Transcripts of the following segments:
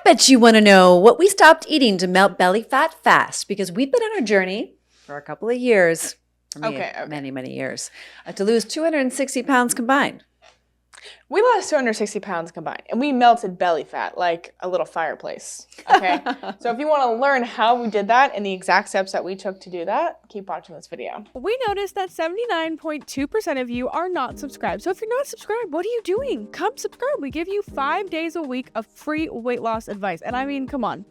bet you want to know what we stopped eating to melt belly fat fast, because we've been on our journey for a couple of years, for me, many, many years, to lose 260 pounds combined. We lost 260 pounds combined, and we melted belly fat like a little fireplace, okay? So if you want to learn how we did that and the exact steps that we took to do that, keep watching this video. We noticed that 79.2% of you are not subscribed. So if you're not subscribed, what are you doing? Come subscribe. We give you 5 days a week of free weight loss advice. And I mean, come on.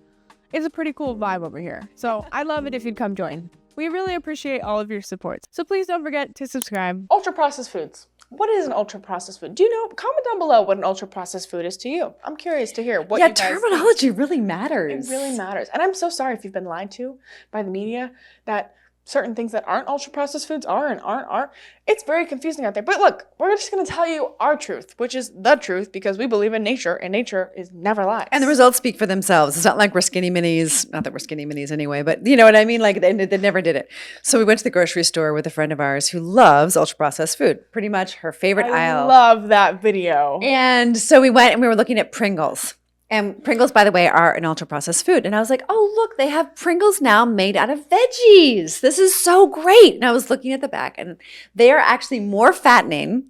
It's a pretty cool vibe over here. So I'd love it if you'd come join. We really appreciate all of your support. So please don't forget to subscribe. Ultra-processed foods. What is an ultra-processed food? Do you know? Comment down below what an ultra-processed food is to you. I'm curious to hear what you guys terminology really matters. It really matters. And I'm so sorry if you've been lied to by the media that certain things that aren't ultra-processed foods are and aren't. It's very confusing out there. But look, we're just going to tell you our truth, which is the truth, because we believe in nature, and nature is never lies. And the results speak for themselves. It's not like we're skinny minis. Not that we're skinny minis anyway, but you know what I mean? Like they never did it. So we went to the grocery store with a friend of ours who loves ultra-processed food. Pretty much her favorite aisle. I love that video. And so we went and we were looking at Pringles. And Pringles, by the way, are an ultra-processed food. And I was like, oh, look, they have Pringles now made out of veggies. This is so great. And I was looking at the back, and they are actually more fattening,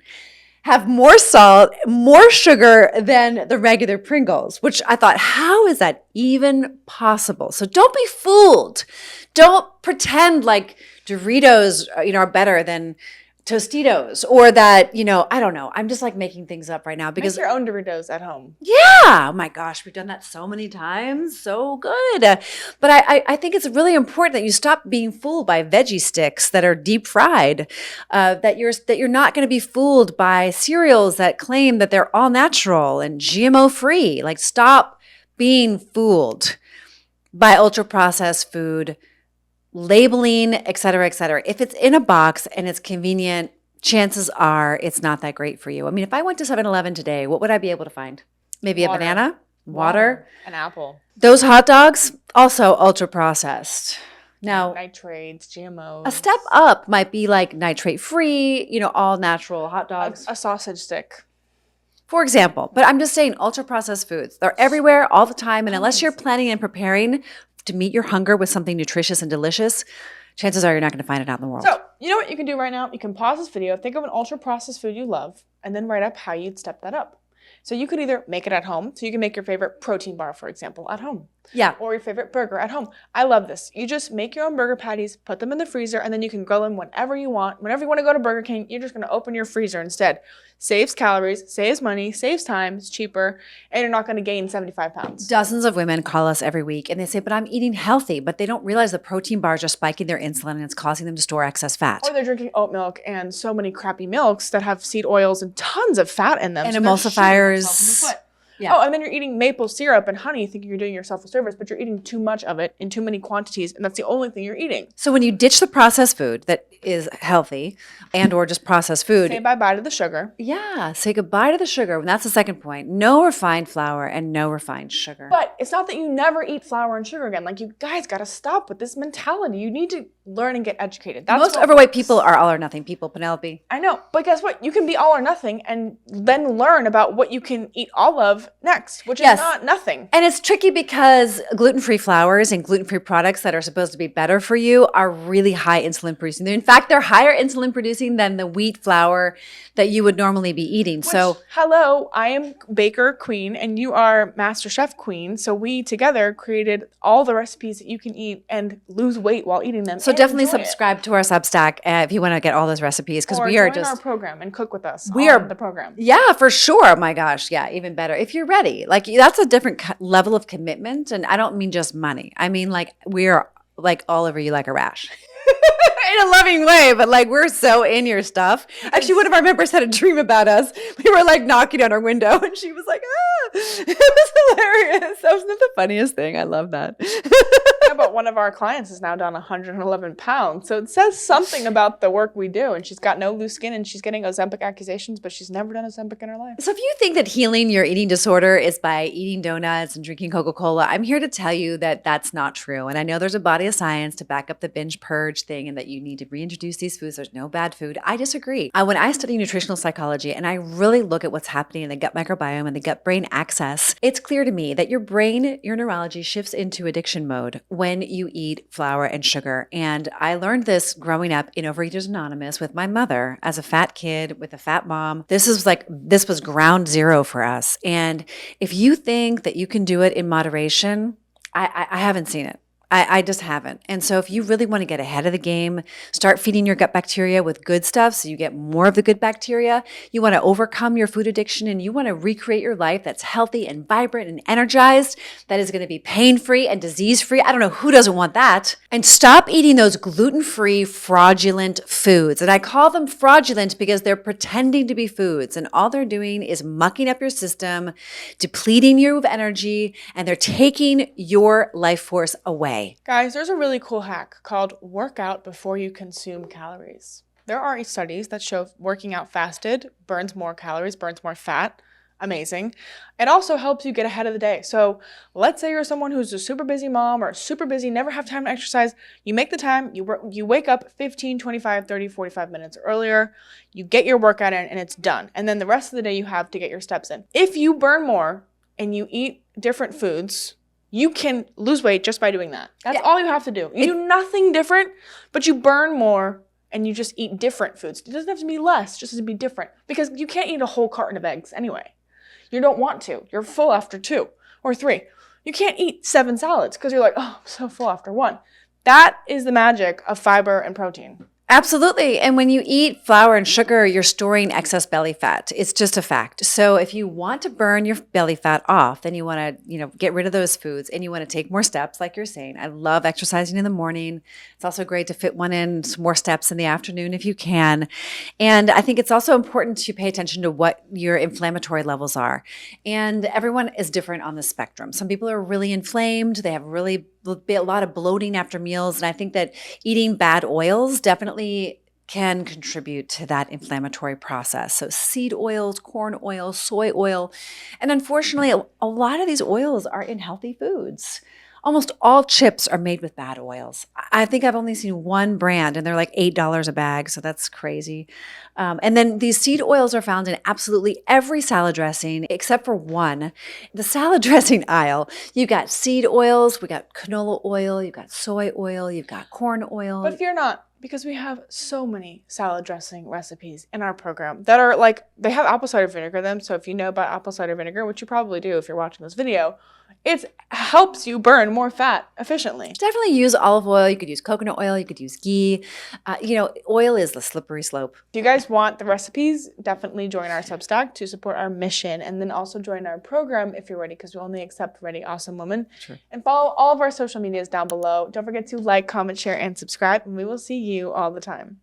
have more salt, more sugar than the regular Pringles, which I thought, how is that even possible? So don't be fooled. Don't pretend like Doritos, are better than Tostitos, or that, I don't know. I'm just like making things up right now because make your own Doritos at home. Yeah. Oh my gosh. We've done that so many times. So good. But I think it's really important that you stop being fooled by veggie sticks that are deep fried, that you're not going to be fooled by cereals that claim that they're all natural and GMO free. Like, stop being fooled by ultra processed food, labeling, et cetera, et cetera. If it's in a box and it's convenient, chances are it's not that great for you. I mean, if I went to 7-Eleven today, what would I be able to find? Maybe water. A banana, water, an apple. Those hot dogs, also ultra processed. Now, nitrates, GMOs. A step up might be like nitrate free, all natural hot dogs. A sausage stick. For example, but I'm just saying ultra processed foods. They're everywhere all the time. And unless you're planning and preparing to meet your hunger with something nutritious and delicious, chances are you're not going to find it out in the world. So, you know what you can do right now? You can pause this video, think of an ultra-processed food you love, and then write up how you'd step that up. So you could either make it at home. So you can make your favorite protein bar, for example, at home. Yeah. Or your favorite burger at home. I love this. You just make your own burger patties, put them in the freezer, and then you can grill them whenever you want. Whenever you want to go to Burger King, you're just going to open your freezer instead. Saves calories, saves money, saves time, it's cheaper, and you're not going to gain 75 pounds. Dozens of women call us every week and they say, but I'm eating healthy, but they don't realize the protein bars are spiking their insulin and it's causing them to store excess fat. Or they're drinking oat milk and so many crappy milks that have seed oils and tons of fat in them. And emulsifiers. Yeah. Oh, and then you're eating maple syrup and honey thinking you're doing yourself a service, but you're eating too much of it in too many quantities, and that's the only thing you're eating. So when you ditch the processed food that is healthy and or just processed food. Say bye-bye to the sugar. Yeah, say goodbye to the sugar. And that's the second point. No refined flour and no refined sugar. But it's not that you never eat flour and sugar again. Like, you guys got to stop with this mentality. You need to learn and get educated. That's most overweight people are all or nothing people, Penelope. I know, but guess what? You can be all or nothing and then learn about what you can eat all of next, which is not nothing. And it's tricky because gluten-free flours and gluten-free products that are supposed to be better for you are really high insulin producing. In fact, they're higher insulin producing than the wheat flour that you would normally be eating. Hello, I am Baker Queen and you are Master Chef Queen. So we together created all the recipes that you can eat and lose weight while eating them. So definitely subscribe to our Substack if you want to get all those recipes, because we are join our program and cook with us. We are the program. Yeah, for sure. Oh my gosh, yeah, even better if you're ready. Like, that's a different level of commitment, and I don't mean just money. I mean, like, we are like all over you like a rash. In a loving way, but like, we're so in your stuff. Actually, one of our members had a dream about us. We were like knocking on our window and she was like, ah, it was hilarious. That was the funniest thing. I love that. Yeah, but one of our clients is now down 111 pounds. So it says something about the work we do. And she's got no loose skin and she's getting Ozempic accusations, but she's never done Ozempic in her life. So if you think that healing your eating disorder is by eating donuts and drinking Coca-Cola, I'm here to tell you that that's not true. And I know there's a body of science to back up the binge purge thing and that you need to reintroduce these foods. There's no bad food. I disagree. When I study nutritional psychology and I really look at what's happening in the gut microbiome and the gut-brain axis, it's clear to me that your brain, your neurology shifts into addiction mode when you eat flour and sugar. And I learned this growing up in Overeaters Anonymous with my mother as a fat kid with a fat mom. This was ground zero for us. And if you think that you can do it in moderation, I haven't seen it. I just haven't. And so if you really want to get ahead of the game, start feeding your gut bacteria with good stuff so you get more of the good bacteria. You want to overcome your food addiction and you want to recreate your life that's healthy and vibrant and energized, that is going to be pain-free and disease-free. I don't know who doesn't want that. And stop eating those gluten-free, fraudulent foods. And I call them fraudulent because they're pretending to be foods. And all they're doing is mucking up your system, depleting you of energy, and they're taking your life force away. Guys, there's a really cool hack called work out before you consume calories. There are studies that show working out fasted burns more calories, burns more fat. Amazing. It also helps you get ahead of the day. So let's say you're someone who's a super busy mom or super busy, never have time to exercise. You make the time, you wake up 15, 25, 30, 45 minutes earlier. You get your workout in and it's done. And then the rest of the day you have to get your steps in. If you burn more and you eat different foods, you can lose weight just by doing that. That's all you have to do. You do nothing different, but you burn more and you just eat different foods. It doesn't have to be less, just to be different. Because you can't eat a whole carton of eggs anyway. You don't want to. You're full after 2 or 3. You can't eat 7 salads because you're like, oh, I'm so full after 1. That is the magic of fiber and protein. Absolutely. And when you eat flour and sugar, you're storing excess belly fat. It's just a fact. So if you want to burn your belly fat off, then you want to, get rid of those foods and you want to take more steps, like you're saying. I love exercising in the morning. It's also great to fit one in, some more steps in the afternoon if you can. And I think it's also important to pay attention to what your inflammatory levels are. And everyone is different on the spectrum. Some people are really inflamed. They have a lot of bloating after meals. And I think that eating bad oils definitely can contribute to that inflammatory process. So seed oils, corn oil, soy oil. And unfortunately, a lot of these oils are in healthy foods. Almost all chips are made with bad oils. I think I've only seen one brand and they're like $8 a bag. So that's crazy. And then these seed oils are found in absolutely every salad dressing except for one. The salad dressing aisle, you got seed oils, we got canola oil, you've got soy oil, you've got corn oil. But fear not, because we have so many salad dressing recipes in our program that are they have apple cider vinegar in them. So if you know about apple cider vinegar, which you probably do if you're watching this video, it helps you burn more fat efficiently. Definitely use olive oil. You could use coconut oil. You could use ghee. Oil is the slippery slope. If you guys want the recipes, definitely join our Substack to support our mission. And then also join our program if you're ready, because we only accept ready, awesome women. Sure. And follow all of our social medias down below. Don't forget to like, comment, share, and subscribe. And we will see you all the time.